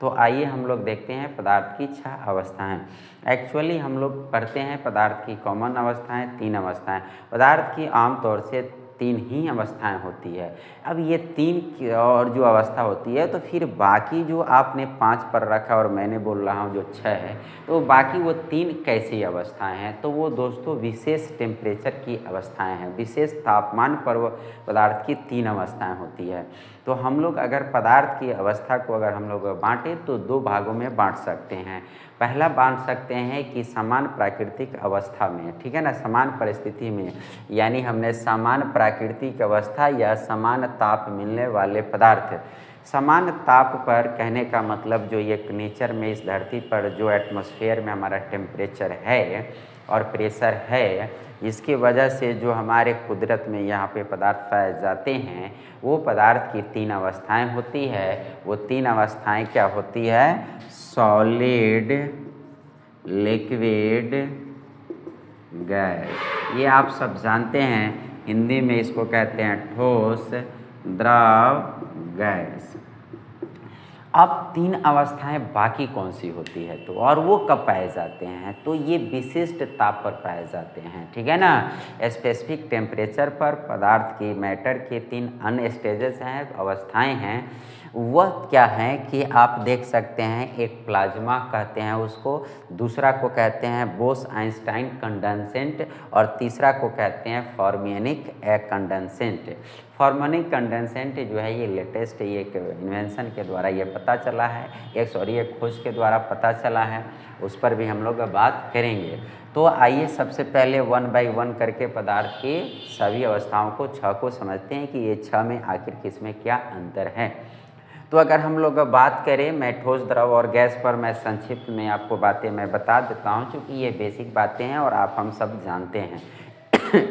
तो आइए हम लोग देखते हैं पदार्थ की 6 अवस्थाएं। एक्चुअली हम लोग पढ़ते हैं पदार्थ की कॉमन अवस्थाएं, 3 अवस्थाएं। पदार्थ की आमतौर से 3 ही अवस्थाएं होती है। अब ये 3 और जो अवस्था होती है तो फिर बाकी जो आपने 5 पढ़ रखा और मैंने बोल रहा हूँ जो 6 है, तो बाकी वो 3 कैसी अवस्थाएं हैं? तो वो दोस्तों विशेष टेम्परेचर की अवस्थाएं हैं। विशेष तापमान पर वो पदार्थ की 3 अवस्थाएं होती है। तो हम लोग अगर पदार्थ की अवस्था को अगर हम लोग बांटें तो 2 भागों में बांट सकते हैं। पहला बांट सकते हैं कि समान प्राकृतिक अवस्था में, ठीक है ना, समान परिस्थिति में, यानी हमने समान प्राकृतिक अवस्था या समान ताप मिलने वाले पदार्थ। समान ताप पर कहने का मतलब जो ये नेचर में इस धरती पर जो एटमॉस्फेयर में हमारा टेम्परेचर है और प्रेशर है, इसकी वजह से जो हमारे कुदरत में यहाँ पे पदार्थ पाए जाते हैं, वो पदार्थ की 3 अवस्थाएं होती है। वो 3 अवस्थाएं क्या होती है? Solid, liquid, gas. ये आप सब जानते हैं, हिंदी में इसको कहते हैं ठोस, द्रव, गैस। अब 3 अवस्थाएं बाकी कौन सी होती है तो, और वो कब पाए जाते हैं? तो ये विशिष्ट ताप पर पाए जाते हैं, ठीक है ना। स्पेसिफिक टेम्परेचर पर पदार्थ की मैटर के 3 अन्य स्टेजेस हैं, अवस्थाएं हैं। वह क्या है कि आप देख सकते हैं, एक प्लाज्मा कहते हैं उसको, दूसरा को कहते हैं बोस आइंस्टाइन कंडेंसेंट और तीसरा को कहते हैं फॉर्मियनिक कंडेंसेंट। फॉर्मियनिक कंडेंसेंट जो है ये लेटेस्ट ये एक इन्वेंशन के द्वारा ये पता चला है, एक खोज के द्वारा पता चला है, उस पर भी हम लोग बात करेंगे। तो आइए सबसे पहले 1 बाय 1 करके पदार्थ की सभी अवस्थाओं को 6 को समझते हैं कि ये 6 में आखिर किसमें क्या अंतर है। तो अगर हम लोग बात करें, मैं ठोस, द्रव और गैस पर मैं संक्षिप्त में आपको बातें मैं बता देता हूँ, क्योंकि ये बेसिक बातें हैं और आप हम सब जानते हैं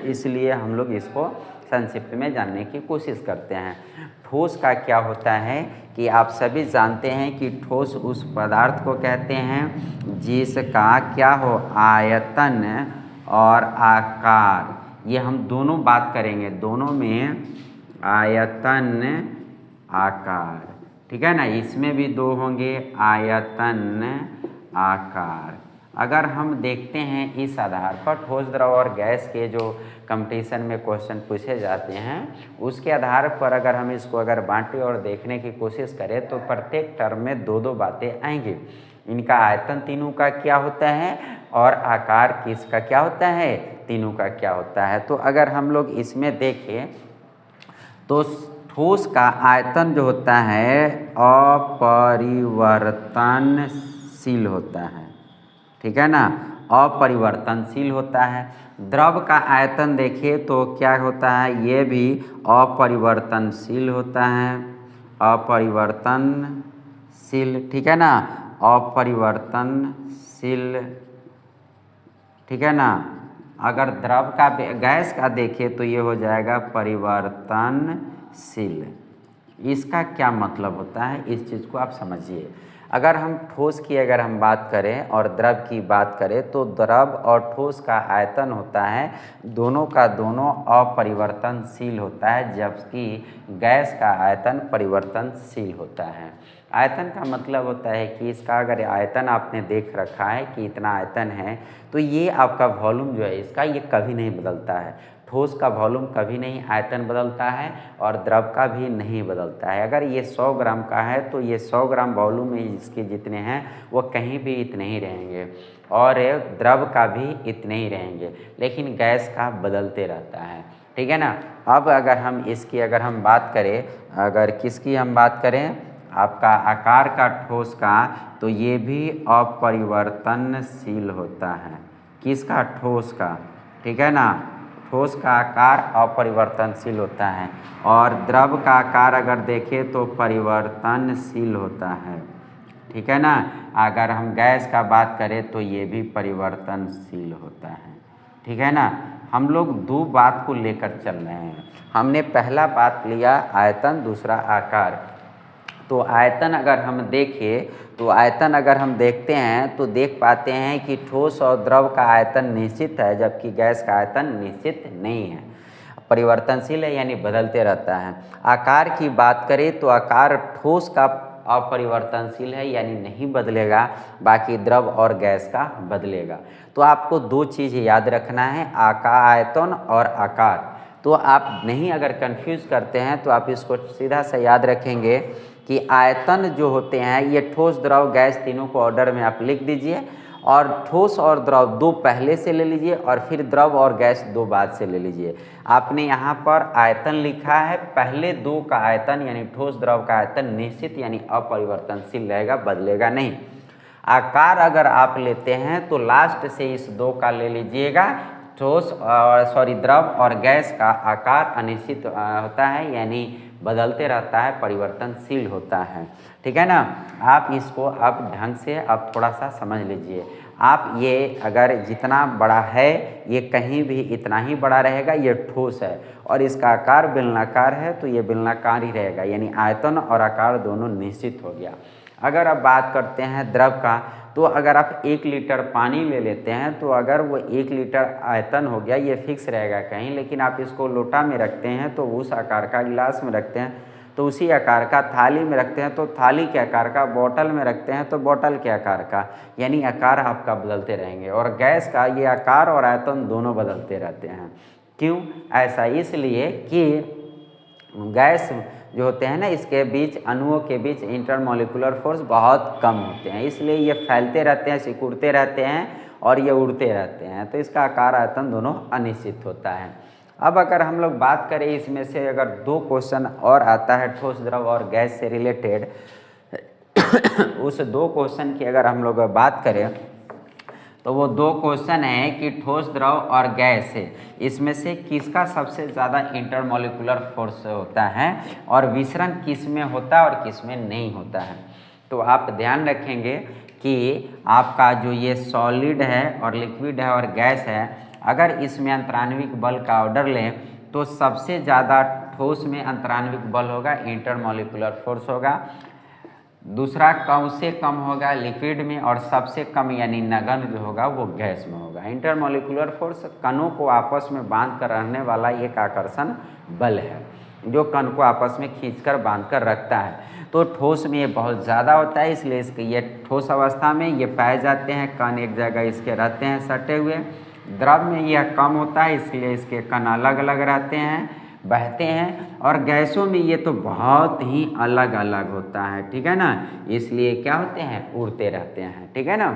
इसलिए हम लोग इसको संक्षिप्त में जानने की कोशिश करते हैं। ठोस का क्या होता है कि आप सभी जानते हैं कि ठोस उस पदार्थ को कहते हैं जिसका क्या हो, आयतन और आकार। ये हम दोनों बात करेंगे, दोनों में आयतन, आकार, ठीक है ना। इसमें भी 2 होंगे, आयतन, आकार। अगर हम देखते हैं इस आधार पर ठोस, द्रव और गैस के जो कंपटीशन में क्वेश्चन पूछे जाते हैं, उसके आधार पर अगर हम इसको अगर बांटें और देखने की कोशिश करें तो प्रत्येक टर्म में 2-2 बातें आएंगी। इनका आयतन तीनों का क्या होता है और आकार किसका क्या होता है, तीनों का क्या होता है। तो अगर हम लोग इसमें देखें तो ठोस का आयतन जो होता है अपरिवर्तनशील होता है, ठीक है ना, अपरिवर्तनशील होता है। द्रव का आयतन देखिए तो क्या होता है, ये भी अपरिवर्तनशील होता है, अपरिवर्तनशील, ठीक है ना, अपरिवर्तनशील, ठीक है ना। अगर द्रव का, गैस का देखें तो ये हो जाएगा परिवर्तनशील। इसका क्या मतलब होता है, इस चीज़ को आप समझिए। अगर हम ठोस की अगर हम बात करें और द्रव की बात करें तो द्रव और ठोस का आयतन होता है, दोनों का दोनों अपरिवर्तनशील होता है, जबकि गैस का आयतन परिवर्तनशील होता है। आयतन का मतलब होता है कि इसका अगर आयतन आपने देख रखा है कि इतना आयतन है, तो ये आपका वॉल्यूम जो है इसका ये कभी नहीं बदलता है। ठोस का वॉल्यूम कभी नहीं आयतन बदलता है और द्रव का भी नहीं बदलता है। अगर ये 100 ग्राम का है तो ये 100 ग्राम वॉल्यूम में इसके जितने हैं वो कहीं भी इतने ही रहेंगे, और द्रव का भी इतने ही रहेंगे, लेकिन गैस का बदलते रहता है, ठीक है ना। अब अगर हम इसकी अगर हम बात करें, अगर किसकी हम बात करें, आपका आकार का ठोस का, तो ये भी अपरिवर्तनशील होता है। किसका, ठोस का, ठीक है ना। ठोस का आकार अपरिवर्तनशील होता है और द्रव का आकार अगर देखें तो परिवर्तनशील होता है, ठीक है ना। अगर हम गैस का बात करें तो ये भी परिवर्तनशील होता है, ठीक है ना। हम लोग 2 बात को लेकर चल रहे हैं। हमने पहला बात लिया आयतन, दूसरा आकार। तो आयतन अगर हम देखें तो आयतन अगर हम देखते हैं तो देख पाते हैं कि ठोस और द्रव का आयतन निश्चित है, जबकि गैस का आयतन निश्चित नहीं है, परिवर्तनशील है, यानी बदलते रहता है। आकार की बात करें तो आकार ठोस का अपरिवर्तनशील है यानी नहीं बदलेगा, बाकी द्रव और गैस का बदलेगा। तो आपको दो चीज़ याद रखना है, आयतन और आकार। तो आप नहीं अगर कंफ्यूज करते हैं तो आप इसको सीधा सा याद रखेंगे कि आयतन जो होते हैं ये ठोस द्रव गैस तीनों को ऑर्डर में आप लिख दीजिए, और ठोस और द्रव दो पहले से ले लीजिए और फिर द्रव और गैस दो बाद से ले लीजिए। आपने यहाँ पर आयतन लिखा है, पहले दो का आयतन यानी ठोस द्रव का आयतन निश्चित यानी अपरिवर्तनशील रहेगा, बदलेगा नहीं। आकार अगर आप लेते हैं तो लास्ट से इस दो का ले लीजिएगा, ठोस द्रव और गैस का आकार अनिश्चित होता है यानी बदलते रहता है, परिवर्तनशील होता है। ठीक है ना। आप इसको अब ढंग से अब थोड़ा सा समझ लीजिए। आप ये अगर जितना बड़ा है ये कहीं भी इतना ही बड़ा रहेगा, ये ठोस है और इसका आकार बेलनाकार है तो ये बेलनाकार ही रहेगा, यानी आयतन और आकार दोनों निश्चित हो गया। अगर अब बात करते हैं द्रव का, तो अगर आप 1 लीटर पानी ले लेते हैं तो अगर वो 1 लीटर आयतन हो गया, ये फिक्स रहेगा कहीं, लेकिन आप इसको लोटा में रखते हैं तो उस आकार का, गिलास में रखते हैं तो उसी आकार का, थाली में रखते हैं तो थाली के आकार का, बोतल में रखते हैं तो बोतल के आकार का, यानी आकार आपका बदलते रहेंगे। और गैस का ये आकार और आयतन दोनों बदलते रहते हैं। क्यों ऐसा? इसलिए कि गैस जो होते हैं ना, इसके बीच अणुओं के बीच इंटरमॉलिक्यूलर फोर्स बहुत कम होते हैं, इसलिए ये फैलते रहते हैं, सिकुड़ते रहते हैं और ये उड़ते रहते हैं, तो इसका आकार आयतन दोनों अनिश्चित होता है। अब अगर हम लोग बात करें इसमें से अगर 2 क्वेश्चन और आता है ठोस द्रव और गैस से रिलेटेड, उस 2 क्वेश्चन की अगर हम लोग बात करें तो वो 2 क्वेश्चन है कि ठोस द्रव और गैस है, इसमें से किसका सबसे ज़्यादा इंटरमॉलिक्यूलर फोर्स होता है और विसरण किस में होता है और किस में नहीं होता है। तो आप ध्यान रखेंगे कि आपका जो ये सॉलिड है और लिक्विड है और गैस है, अगर इसमें अंतराण्विक बल का ऑर्डर लें तो सबसे ज़्यादा ठोस में अंतराण्विक बल होगा, इंटरमॉलिक्यूलर फोर्स होगा। दूसरा कम से कम होगा लिक्विड में, और सबसे कम यानी नगण्य जो होगा वो गैस में होगा। इंटरमॉलिक्यूलर फोर्स कणों को आपस में बांध कर रहने वाला एक आकर्षण बल है जो कण को आपस में खींचकर बांध कर रखता है। तो ठोस में ये बहुत ज़्यादा होता है, इसलिए इसके ये ठोस अवस्था में ये पाए जाते हैं, कण एक जगह इसके रहते हैं सटे हुए। द्रव में यह कम होता है, इसलिए इसके कण अलग अलग रहते हैं, बहते हैं, और गैसों में ये तो बहुत ही अलग अलग होता है। ठीक है ना, इसलिए क्या होते हैं, उड़ते रहते हैं। ठीक है ना।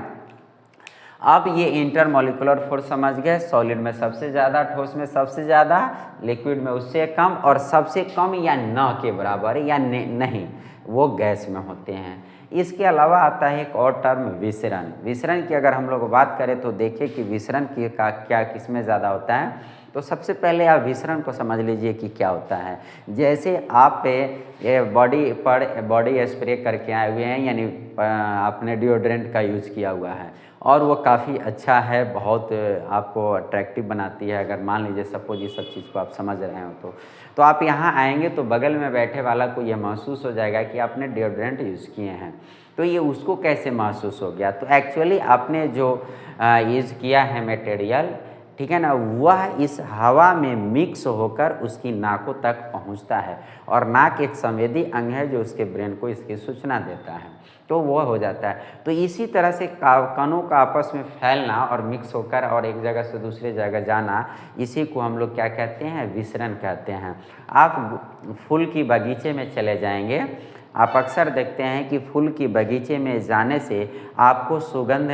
अब ये इंटरमॉलिक्यूलर फोर्स समझ गए, सॉलिड में सबसे ज़्यादा, ठोस में सबसे ज़्यादा, लिक्विड में उससे कम, और सबसे कम या न के बराबर या नहीं वो गैस में होते हैं। इसके अलावा आता है एक और टर्म विसरण। विसरण की अगर हम लोग बात करें तो देखिए कि विसरण की का क्या किसमें ज़्यादा होता है। तो सबसे पहले आप विसरण को समझ लीजिए कि क्या होता है। जैसे आप ये बॉडी स्प्रे करके आए हुए हैं, यानी आपने डिओड्रेंट का यूज़ किया हुआ है और वो काफ़ी अच्छा है, बहुत आपको अट्रैक्टिव बनाती है। अगर मान लीजिए सपोज ये सब चीज़ को आप समझ रहे हो तो आप यहाँ आएंगे तो बगल में बैठे वाला को ये महसूस हो जाएगा कि आपने डिओड्रेंट यूज़ किए हैं। तो ये उसको कैसे महसूस हो गया? तो एक्चुअली आपने जो यूज़ किया है मटेरियल, ठीक है ना, वह इस हवा में मिक्स होकर उसकी नाकों तक पहुंचता है, और नाक एक संवेदी अंग है जो उसके ब्रेन को इसकी सूचना देता है, तो वह हो जाता है। तो इसी तरह से कणों का आपस में फैलना और मिक्स होकर और एक जगह से दूसरी जगह जाना, इसी को हम लोग क्या कहते हैं, विसरण कहते हैं। आप फूल की बगीचे में चले जाएंगे, आप अक्सर देखते हैं कि फूल की बगीचे में जाने से आपको सुगंध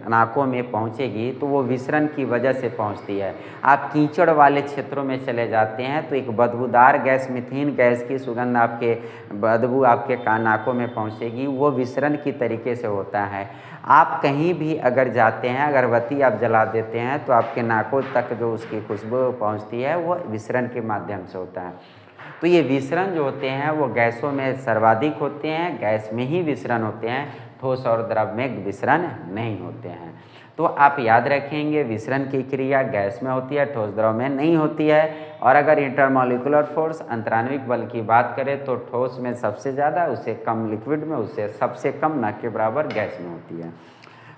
नाकों में पहुंचेगी, तो वो विसरण की वजह से पहुंचती है। आप कीचड़ वाले क्षेत्रों में चले जाते हैं तो एक बदबूदार गैस, मीथेन गैस की सुगंध बदबू आपके नाकों में पहुंचेगी, वो विसरण की तरीके से होता है। आप कहीं भी अगर जाते हैं, अगरबत्ती आप जला देते हैं तो आपके नाकों तक जो उसकी खुशबू पहुँचती है वो विसरण के माध्यम से होता है। तो ये विसरण जो होते हैं वो गैसों में सर्वाधिक होते हैं, गैस में ही विसरण होते हैं, ठोस और द्रव में विसरण नहीं होते हैं। तो आप याद रखेंगे विसरण की क्रिया गैस में होती है, ठोस द्रव में नहीं होती है। और अगर इंटरमॉलिक्यूलर फोर्स अंतराण्विक बल की बात करें तो ठोस में सबसे ज़्यादा, उससे कम लिक्विड में, उससे सबसे कम न के बराबर गैस में होती है।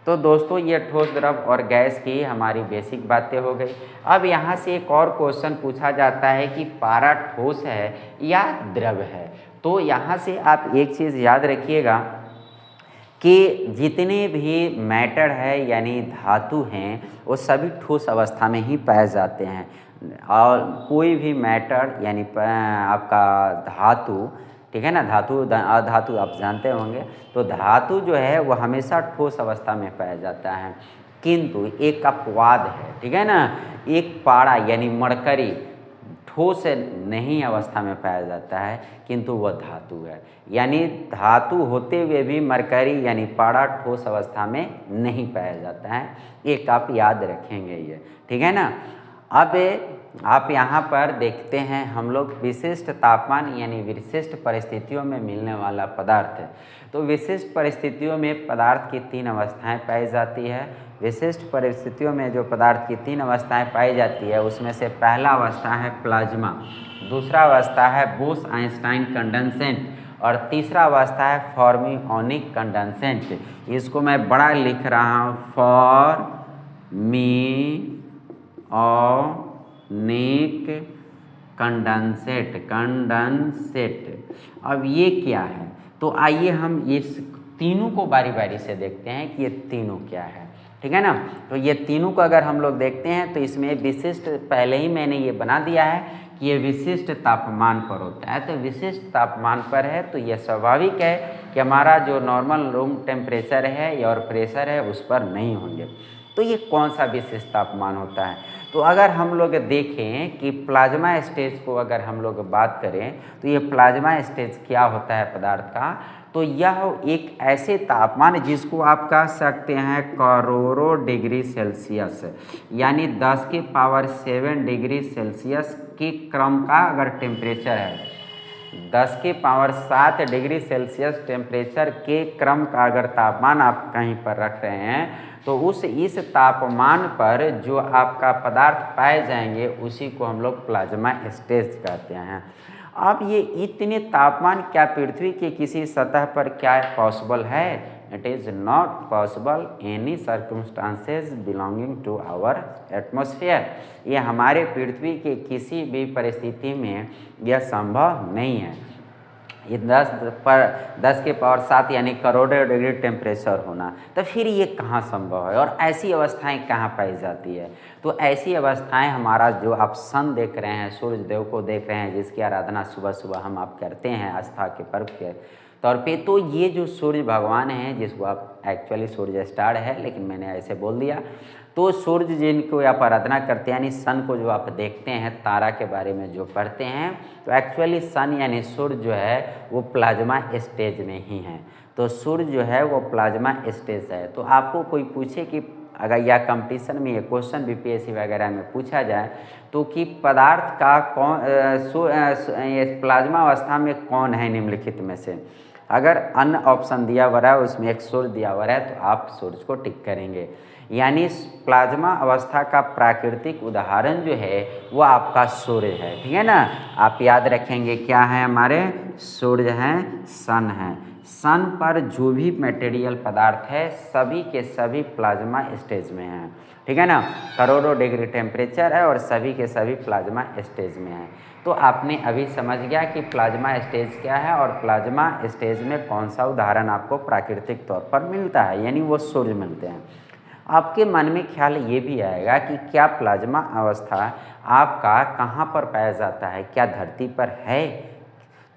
तो दोस्तों ये ठोस, द्रव और गैस की हमारी बेसिक बातें हो गई। अब यहाँ से एक और क्वेश्चन पूछा जाता है कि पारा ठोस है या द्रव है। तो यहाँ से आप एक चीज़ याद रखिएगा कि जितने भी मैटर है यानी धातु हैं वो सभी ठोस अवस्था में ही पाए जाते हैं। और कोई भी मैटर यानी आपका धातु, ठीक है ना, धातु अधातु आप जानते होंगे, तो धातु जो है वो हमेशा ठोस अवस्था में पाया जाता है। किंतु एक अपवाद है, ठीक है ना, एक पारा यानी मरकरी ठोस नहीं अवस्था में पाया जाता है, किंतु वह धातु है। यानी धातु होते हुए भी मरकरी यानी पारा ठोस अवस्था में नहीं पाया जाता है। एक आप याद रखेंगे ये, ठीक है ना। अब आप यहाँ पर देखते हैं हम लोग विशिष्ट तापमान यानी विशिष्ट परिस्थितियों में मिलने वाला पदार्थ है। तो विशिष्ट परिस्थितियों में पदार्थ की 3 अवस्थाएं पाई जाती है। विशिष्ट परिस्थितियों में जो पदार्थ की 3 अवस्थाएं पाई जाती है उसमें से पहला अवस्था है प्लाज्मा, दूसरा अवस्था है बोस आइंस्टाइन कंडेंसेंट और तीसरा अवस्था है फॉर्मिओनिक कंडेंसेंट। इसको मैं बड़ा लिख रहा हूँ, फॉर्मिओनिक कंडेंसेट। अब ये क्या है, तो आइए हम इस तीनों को बारी बारी से देखते हैं कि ये तीनों क्या है, ठीक है ना। तो ये तीनों को अगर हम लोग देखते हैं तो इसमें विशिष्ट, पहले ही मैंने ये बना दिया है कि ये विशिष्ट तापमान पर होता है। तो विशिष्ट तापमान पर है तो ये स्वाभाविक है कि हमारा जो नॉर्मल रूम टेम्परेचर है और प्रेशर है उस पर नहीं होंगे। तो ये कौन सा विशिष्ट तापमान होता है, तो अगर हम लोग देखें कि प्लाज्मा स्टेज को अगर हम लोग बात करें तो ये प्लाज्मा स्टेज क्या होता है पदार्थ का, तो यह एक ऐसे तापमान जिसको आप कह सकते हैं करोड़ों डिग्री सेल्सियस यानी 10⁻7 डिग्री सेल्सियस के क्रम का अगर टेम्परेचर है, 10⁻7 डिग्री सेल्सियस टेम्परेचर के क्रम का अगर तापमान आप कहीं पर रख रहे हैं तो इस तापमान पर जो आपका पदार्थ पाए जाएंगे उसी को हम लोग प्लाज्मा स्टेज कहते हैं। अब ये इतने तापमान क्या पृथ्वी के किसी सतह पर क्या पॉसिबल है? It is not possible any circumstances belonging to our atmosphere. ये हमारे पृथ्वी के किसी भी परिस्थिति में यह संभव नहीं है। ये 10⁻7 यानी करोड़ों डिग्री टेम्परेचर होना, तो फिर ये कहाँ संभव है और ऐसी अवस्थाएं कहाँ पाई जाती है? तो ऐसी अवस्थाएं हमारा जो आप सन देख रहे हैं, सूर्य देव को देख रहे हैं जिसकी आराधना सुबह सुबह हम आप करते हैं आस्था के पर्व के तौर पे, तो ये जो सूर्य भगवान हैं जिसको आप एक्चुअली सूर्य स्टार है लेकिन मैंने ऐसे बोल दिया, तो सूर्य जिनको आप आराधना करते हैं यानी सन को जो आप देखते हैं, तारा के बारे में जो पढ़ते हैं, तो एक्चुअली सन यानी सूर्य जो है वो प्लाज्मा स्टेज में ही है। तो सूर्य जो है वो प्लाज्मा स्टेज है। तो आपको कोई पूछे कि अगर या कंपटीशन में ये क्वेश्चन बीपीएससी वगैरह में पूछा जाए तो कि पदार्थ का कौन प्लाज्मा अवस्था में कौन है निम्नलिखित में से, अगर अन्य ऑप्शन दिया हुआ है उसमें एक सूर्य दिया हुआ है तो आप सूर्य को टिक करेंगे। यानी प्लाज्मा अवस्था का प्राकृतिक उदाहरण जो है वो आपका सूर्य है, ठीक है ना। आप याद रखेंगे क्या है, हमारे सूर्य हैं, सन है। सन पर जो भी मटेरियल पदार्थ है सभी के सभी प्लाज्मा स्टेज में हैं, ठीक है ना। करोड़ों डिग्री टेम्परेचर है और सभी के सभी प्लाज्मा स्टेज में हैं। तो आपने अभी समझ गया कि प्लाज्मा स्टेज क्या है और प्लाज्मा स्टेज में कौन सा उदाहरण आपको प्राकृतिक तौर पर मिलता है, यानी वो सूर्य मिलते हैं। आपके मन में ख्याल ये भी आएगा कि क्या प्लाज्मा अवस्था आपका कहाँ पर पाया जाता है, क्या धरती पर है?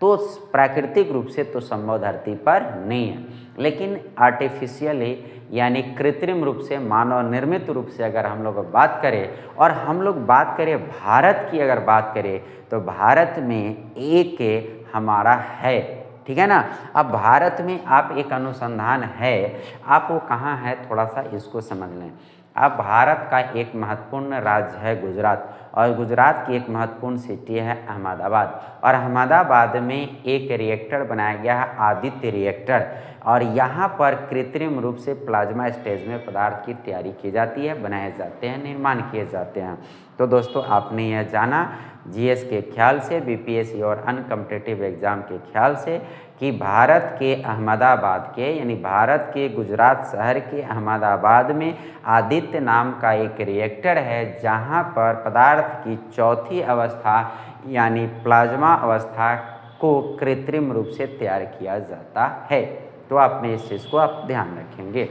तो प्राकृतिक रूप से तो संभव धरती पर नहीं है, लेकिन आर्टिफिशियली यानी कृत्रिम रूप से, मानव निर्मित रूप से अगर हम लोग बात करें और हम लोग बात करें भारत की, अगर बात करें तो भारत में एक हमारा है, ठीक है ना। अब भारत में आप एक अनुसंधान है, आप वो कहाँ है थोड़ा सा इसको समझ लें। अब भारत का एक महत्वपूर्ण राज्य है गुजरात, और गुजरात की एक महत्वपूर्ण सिटी है अहमदाबाद। और अहमदाबाद में एक रिएक्टर बनाया गया है, आदित्य रिएक्टर, और यहाँ पर कृत्रिम रूप से प्लाज्मा स्टेज में पदार्थ की तैयारी की जाती है, बनाए जाते हैं, निर्माण किए जाते हैं। तो दोस्तों आपने यह जाना जीएस के ख्याल से, बीपीएससी और अन्य कॉम्पिटिटिव एग्जाम के ख्याल से कि भारत के अहमदाबाद के यानी भारत के गुजरात शहर के अहमदाबाद में आदित्य नाम का एक रिएक्टर है, जहाँ पर पदार्थ की चौथी अवस्था यानी प्लाज्मा अवस्था को कृत्रिम रूप से तैयार किया जाता है। तो आपने इस चीज़ को आप ध्यान रखेंगे।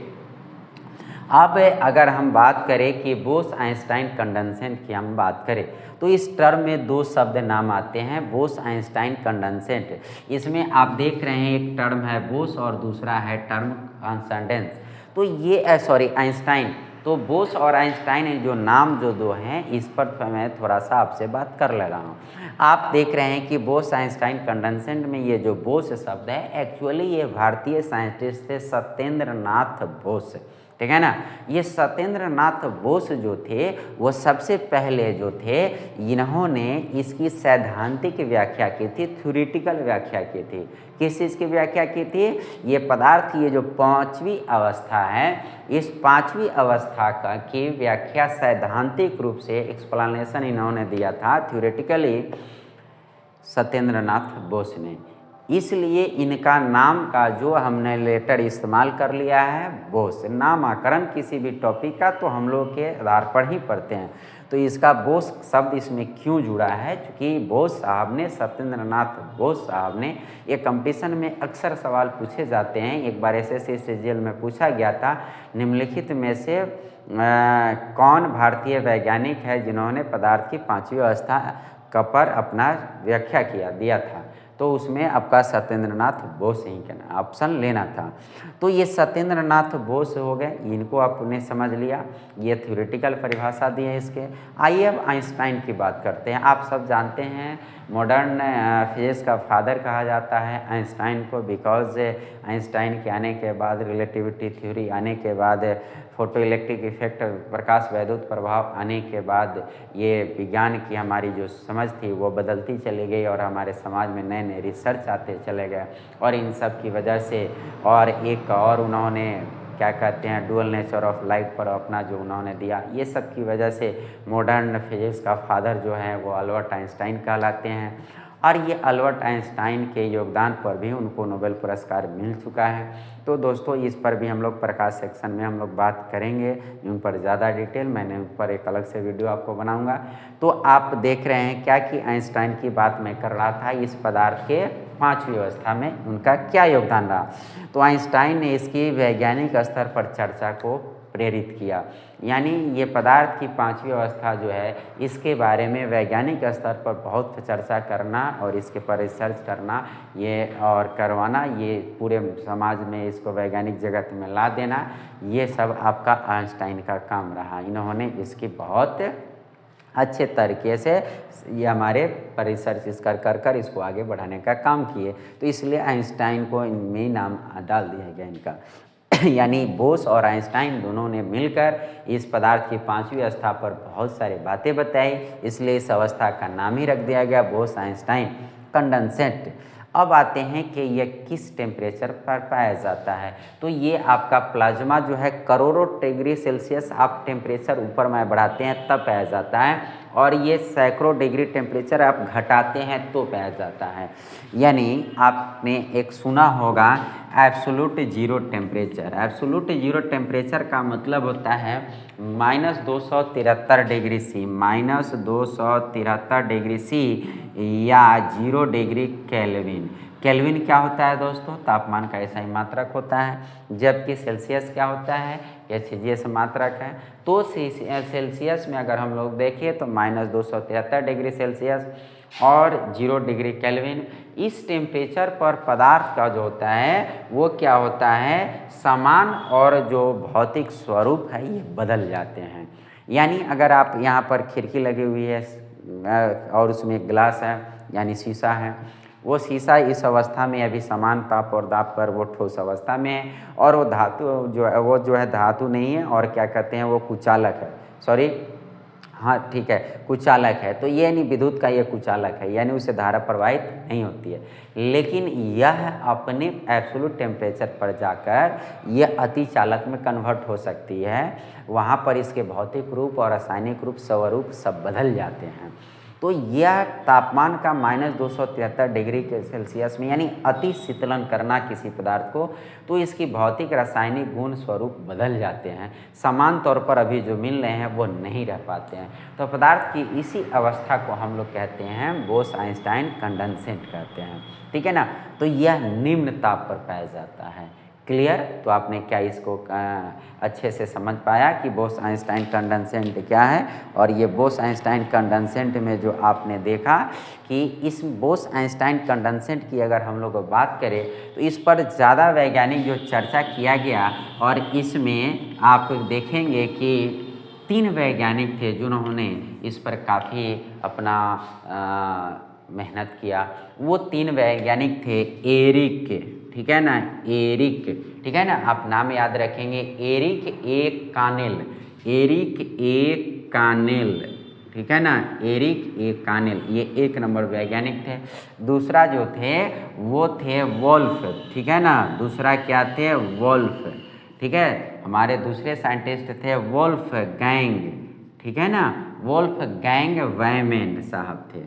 अब अगर हम बात करें कि बोस आइंस्टाइन कंडेंसेट की हम बात करें तो इस टर्म में दो शब्द नाम आते हैं, बोस आइंस्टाइन कंडेंसेट। इसमें आप देख रहे हैं एक टर्म है बोस और दूसरा है टर्म कंडेंस। तो ये आइंस्टाइन, तो बोस और आइंस्टाइन जो नाम जो दो हैं इस पर मैं थोड़ा सा आपसे बात कर ले रहा हूँ। आप देख रहे हैं कि बोस आइंस्टाइन कंडेंसेट में ये जो बोस शब्द है एक्चुअली ये भारतीय साइंटिस्ट थे सत्येंद्र नाथ बोस, ठीक है ना। ये सत्येंद्र नाथ बोस जो थे वो सबसे पहले जो थे इन्होंने इसकी सैद्धांतिक व्याख्या की थी, थ्योरेटिकल व्याख्या की थी। किस चीज़ की व्याख्या की थी? ये पदार्थ ये जो पांचवी अवस्था है, इस पांचवी अवस्था का की व्याख्या सैद्धांतिक रूप से एक्सप्लेनेशन इन्होंने दिया था थ्योरेटिकली सत्येंद्र नाथ बोस ने। इसलिए इनका नाम का जो हमने लेटर इस्तेमाल कर लिया है बोस, नामकरण किसी भी टॉपिक का तो हम लोग के आधार पर ही पढ़ते हैं। तो इसका बोस शब्द इसमें क्यों जुड़ा है? क्योंकि बोस साहब ने, सत्येंद्र नाथ बोस साहब ने, ये कंपटीशन में अक्सर सवाल पूछे जाते हैं। एक बार एसएससी सीजीएल में पूछा गया था निम्नलिखित में से कौन भारतीय वैज्ञानिक है जिन्होंने पदार्थ की पांचवी अवस्था का पर अपना व्याख्या दिया था, तो उसमें आपका सत्येंद्र नाथ बोस ही का ऑप्शन लेना था। तो ये सत्येंद्र नाथ बोस हो गए, इनको आपने समझ लिया, ये थ्योरेटिकल परिभाषा दी है इसके। आइए अब आइंस्टाइन की बात करते हैं। आप सब जानते हैं मॉडर्न फिजिक्स का फादर कहा जाता है आइंस्टाइन को, बिकॉज आइंस्टाइन के आने के बाद, रिलेटिविटी थ्योरी आने के बाद, फोटो इलेक्ट्रिक इफेक्ट, प्रकाश वैद्युत प्रभाव आने के बाद ये विज्ञान की हमारी जो समझ थी वो बदलती चली गई और हमारे समाज में नए नए रिसर्च आते चले गए। और इन सब की वजह से और एक और उन्होंने क्या कहते हैं डुअल नेचर ऑफ लाइट पर अपना जो उन्होंने दिया, ये सब की वजह से मॉडर्न फिजिक्स का फादर जो है वो अल्बर्ट आइंस्टाइन कहलाते हैं। और ये अल्बर्ट आइंस्टाइन के योगदान पर भी उनको नोबेल पुरस्कार मिल चुका है। तो दोस्तों इस पर भी हम लोग प्रकाश सेक्शन में हम लोग बात करेंगे, उन पर ज़्यादा डिटेल, मैंने उन पर एक अलग से वीडियो आपको बनाऊंगा। तो आप देख रहे हैं क्या कि आइंस्टाइन की बात मैं कर रहा था, इस पदार्थ के पांचवी अवस्था में उनका क्या योगदान रहा। तो आइंस्टाइन ने इसकी वैज्ञानिक स्तर पर चर्चा को प्रेरित किया, यानी ये पदार्थ की पांचवी अवस्था जो है इसके बारे में वैज्ञानिक स्तर पर बहुत चर्चा करना और इसके पर रिसर्च करना ये और करवाना, ये पूरे समाज में इसको वैज्ञानिक जगत में ला देना, ये सब आपका आइंस्टाइन का काम रहा। इन्होंने इसकी बहुत अच्छे तरीके से ये हमारे पर रिसर्च कर इसको आगे बढ़ाने का काम किए। तो इसलिए आइंस्टाइन को इनमें नाम डाल दिया गया इनका यानी बोस और आइंस्टाइन दोनों ने मिलकर इस पदार्थ की पांचवी अवस्था पर बहुत सारी बातें बताई, इसलिए इस अवस्था का नाम ही रख दिया गया बोस आइंस्टाइन कंडेंसेट। अब आते हैं कि यह किस टेम्परेचर पर पाया जाता है। तो ये आपका प्लाज्मा जो है करोड़ों डिग्री सेल्सियस आप टेम्परेचर ऊपर में बढ़ाते हैं तब पाया जाता है, और ये सैकड़ों डिग्री टेम्परेचर आप घटाते हैं तो पाया जाता है। यानी आपने एक सुना होगा absolute zero temperature. Absolute zero temperature का मतलब होता है -273 डिग्री सी, -273 डिग्री सी या 0 डिग्री केल्विन। केल्विन क्या होता है दोस्तों? तापमान का ऐसा ही मात्रक होता है, जबकि सेल्सियस क्या होता है? एचजीएस मात्रक है। तो सेल्सियस में अगर हम लोग देखें तो -273 डिग्री सेल्सियस और 0 डिग्री केल्विन, इस टेम्परेचर पर पदार्थ का जो होता है वो क्या होता है, समान और जो भौतिक स्वरूप है ये बदल जाते हैं। यानी अगर आप यहाँ पर खिड़की लगी हुई है और उसमें एक ग्लास है यानी शीशा है, वो शीशा इस अवस्था में अभी समान ताप और दाब पर वो ठोस अवस्था में है, और वो धातु जो है धातु नहीं है और क्या कहते हैं वो कुचालक है, सॉरी हाँ ठीक है, कुचालक है, तो ये नहीं विद्युत का ये कुचालक है, यानी उसे धारा प्रवाहित नहीं होती है। लेकिन यह अपने एब्सोल्यूट टेम्परेचर पर जाकर यह अतिचालक में कन्वर्ट हो सकती है। वहाँ पर इसके भौतिक रूप और रासायनिक रूप, स्वरूप सब बदल जाते हैं। तो यह तापमान का -273 डिग्री के सेल्सियस में, यानी अति शीतलन करना किसी पदार्थ को, तो इसकी भौतिक रासायनिक गुण स्वरूप बदल जाते हैं। समान तौर पर अभी जो मिल रहे हैं वो नहीं रह पाते हैं। तो पदार्थ की इसी अवस्था को हम लोग कहते हैं बोस-आइंस्टाइन कंडेंसेट कहते हैं, ठीक है ना। तो यह निम्न ताप पर पाया जाता है। क्लियर? तो आपने क्या इसको अच्छे से समझ पाया कि बोस-आइंस्टाइन कंडेंसेट क्या है। और ये बोस-आइंस्टाइन कंडेंसेट में जो आपने देखा कि इस बोस-आइंस्टाइन कंडेंसेट की अगर हम लोग बात करें तो इस पर ज़्यादा वैज्ञानिक जो चर्चा किया गया, और इसमें आप देखेंगे कि 3 वैज्ञानिक थे जिन्होंने इस पर काफ़ी अपना मेहनत किया। वो 3 वैज्ञानिक थे एरिक, ठीक है ना, एरिक, ठीक है ना, आप नाम याद रखेंगे, एरिक ए कानेल, एरिक ए कानेल, ठीक है ना, एरिक ए कानेल, ये 1 नंबर वैज्ञानिक थे। दूसरा जो थे वो थे वोल्फ, ठीक है ना, दूसरा क्या थे, वोल्फ, ठीक है। हमारे दूसरे साइंटिस्ट थे वोल्फ गैंग, ठीक है ना, वोल्फ गैंग वैमेन साहब थे,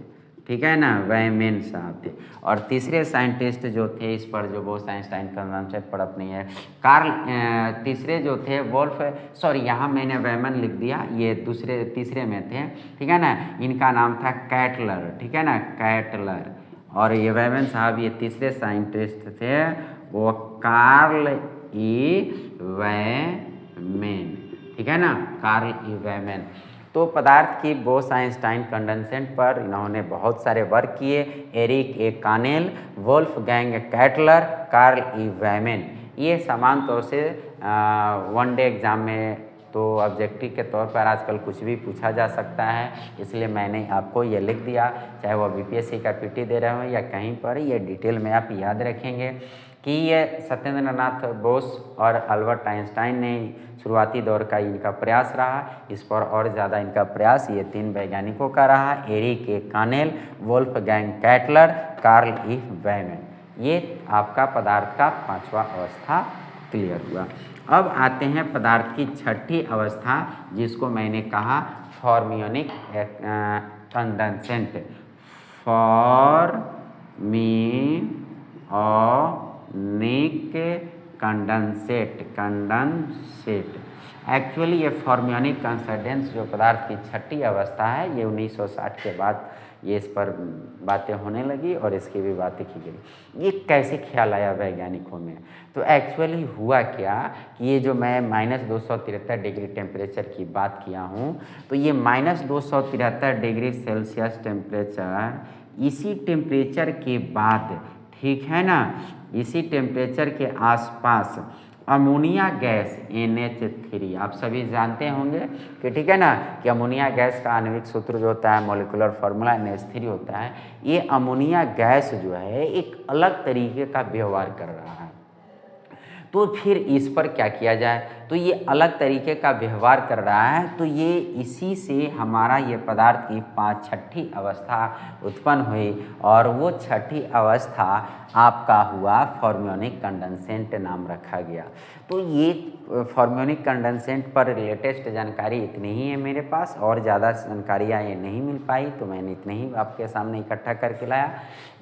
ठीक है ना, वैमेन साहब थे। और तीसरे साइंटिस्ट जो थे इस पर जो बोस-आइंस्टाइन कंडेंसेट पर अपनी है, तीसरे जो थे वोल्फ, सॉरी यहाँ मैंने वैमन लिख दिया, ये तीसरे में थे, ठीक है ना, इनका नाम था कैटलर, ठीक है ना, कैटलर। और ये वैमन साहब ये तीसरे साइंटिस्ट थे, वो कार्ल ई वैमेन, ठीक है ना, कार्ल ई वैमेन। तो पदार्थ की बोस-आइंस्टाइन कंडेंसेट पर इन्होंने बहुत सारे वर्क किए, एरिक ए कानेल, वोल्फ गैंग कैटलर, कार्ल ई वैमेन। ये समान तौर से 1 डे एग्ज़ाम में तो ऑब्जेक्टिव के तौर पर आजकल कुछ भी पूछा जा सकता है, इसलिए मैंने आपको ये लिख दिया, चाहे वो बीपीएससी का पीटी दे रहे हो या कहीं पर, ये डिटेल में आप याद रखेंगे कि ये सत्येंद्र नाथ बोस और अल्बर्ट आइंस्टाइन ने शुरुआती दौर का इनका प्रयास रहा। इस पर और ज़्यादा इनका प्रयास ये 3 वैज्ञानिकों का रहा, एरिक ए कानेल, वोल्फ गैंग कैटलर, कार्ल ई वैमेन। ये आपका पदार्थ का 5वां अवस्था क्लियर हुआ। अब आते हैं पदार्थ की 6ठी अवस्था, जिसको मैंने कहा फॉर्मियोनिक कंडेंसेट, फॉर्मियोनिक कंडेंसेट। एक्चुअली ये फॉर्मियोनिक कंडेंसेट जो पदार्थ की 6ठी अवस्था है, ये 1960 के बाद ये इस पर बातें होने लगी और इसकी भी बातें की गई। ये कैसे ख्याल आया वैज्ञानिकों में? तो एक्चुअली हुआ क्या कि ये जो मैं -273 डिग्री टेम्परेचर की बात किया हूँ, तो ये -273 डिग्री सेल्सियस टेम्परेचर, इसी टेम्परेचर के बाद, ठीक है ना, इसी टेम्परेचर के आसपास अमोनिया गैस NH3, आप सभी जानते होंगे कि, ठीक है ना, कि अमोनिया गैस का आणविक सूत्र जो होता है, मॉलिक्यूलर फार्मूला NH3 होता है। ये अमोनिया गैस जो है एक अलग तरीके का व्यवहार कर रहा है। तो फिर इस पर क्या किया जाए? तो ये अलग तरीके का व्यवहार कर रहा है, तो ये इसी से हमारा ये पदार्थ की 6ठी अवस्था उत्पन्न हुई, और वो 6ठी अवस्था आपका हुआ फॉर्मियोनिक कंडेंसेट नाम रखा गया। तो ये फॉर्मियोनिक कंडेंसेट पर लेटेस्ट जानकारी इतनी ही है मेरे पास, और ज़्यादा जानकारियाँ ये नहीं मिल पाई, तो मैंने इतने ही आपके सामने इकट्ठा करके लाया।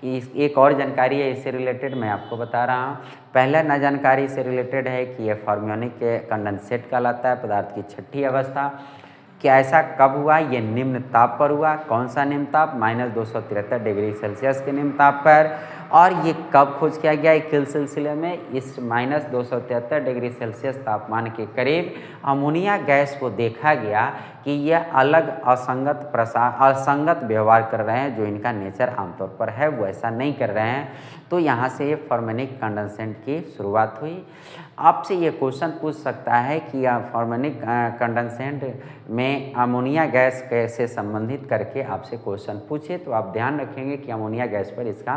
एक और जानकारी है इससे रिलेटेड, मैं आपको बता रहा हूँ। पहला ना जानकारी से रिलेटेड है कि ये फॉर्मियोनिक कंडेंसेट कहलाता है पदार्थ की 6ठी अवस्था। क्या ऐसा कब हुआ? ये निम्न ताप पर हुआ। कौन सा निम्न ताप? -273 डिग्री सेल्सियस के निम्न ताप पर। और ये कब खोज किया गया? किल सिलसिले में इस -273 डिग्री सेल्सियस तापमान के करीब अमोनिया गैस को देखा गया कि यह अलग असंगत व्यवहार कर रहे हैं, जो इनका नेचर आमतौर पर है वो ऐसा नहीं कर रहे हैं। तो यहाँ से ये फॉर्मियोनिक कंडेंसेट की शुरुआत हुई। आपसे ये क्वेश्चन पूछ सकता है कि फॉर्मियोनिक कंडेंसेट में अमोनिया गैस कैसे संबंधित करके आपसे क्वेश्चन पूछे, तो आप ध्यान रखेंगे कि अमोनिया गैस पर इसका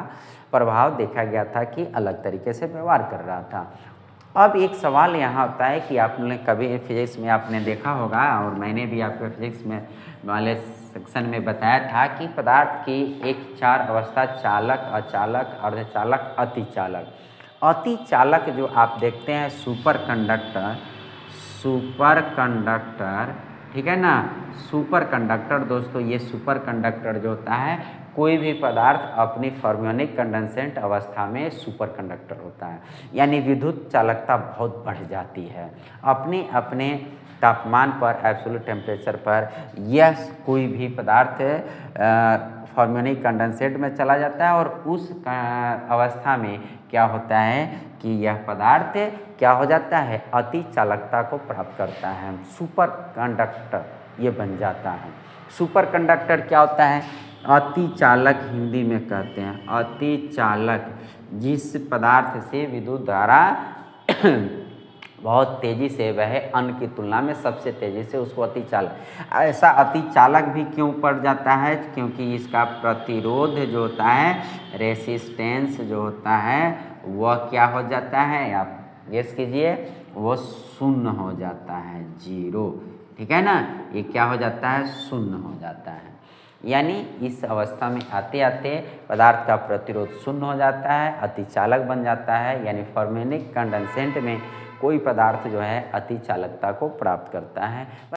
प्रभाव देखा गया था कि अलग तरीके से व्यवहार कर रहा था। अब एक सवाल यहाँ होता है कि आपने कभी फिजिक्स में आपने देखा होगा और मैंने भी आपको फिजिक्स में वाले सेक्शन में बताया था कि पदार्थ की एक 4 अवस्था चालक, अचालक, अर्धचालक, अतिचालक। अतिचालक जो आप देखते हैं सुपर कंडक्टर, ठीक है ना। सुपर कंडक्टर दोस्तों, ये सुपर कंडक्टर जो होता है, कोई भी पदार्थ अपनी फर्मियोनिक कंडेंसेंट अवस्था में सुपर कंडक्टर होता है, यानी विद्युत चालकता बहुत बढ़ जाती है अपने अपने तापमान पर, एब्सोल्यूट टेम्परेचर पर। यह कोई भी पदार्थ फर्मियोनिक कंडेंसेट में चला जाता है और उस अवस्था में क्या होता है कि यह पदार्थ क्या हो जाता है, अति चालकता को प्राप्त करता है, सुपर कंडक्टर ये बन जाता है। सुपर कंडक्टर क्या होता है, अति चालक हिंदी में कहते हैं, अति चालक जिस पदार्थ से विद्युत धारा बहुत तेज़ी से वह अन्य की तुलना में सबसे तेज़ी से उसको अति चालक। ऐसा अति चालक भी क्यों पड़ जाता है, क्योंकि इसका प्रतिरोध जो होता है, रेसिस्टेंस जो होता है, वह क्या हो जाता है, आप गेस कीजिए, वो शून्य हो जाता है, 0। ठीक है ना, ये क्या हो जाता है, शून्य हो जाता है। यानी इस अवस्था में आते आते पदार्थ का प्रतिरोध शून्य हो जाता है, अतिचालक बन जाता है, यानी फर्मियोनिक कंडेंसेंट में कोई पदार्थ जो है अति चालकता को प्राप्त करता है।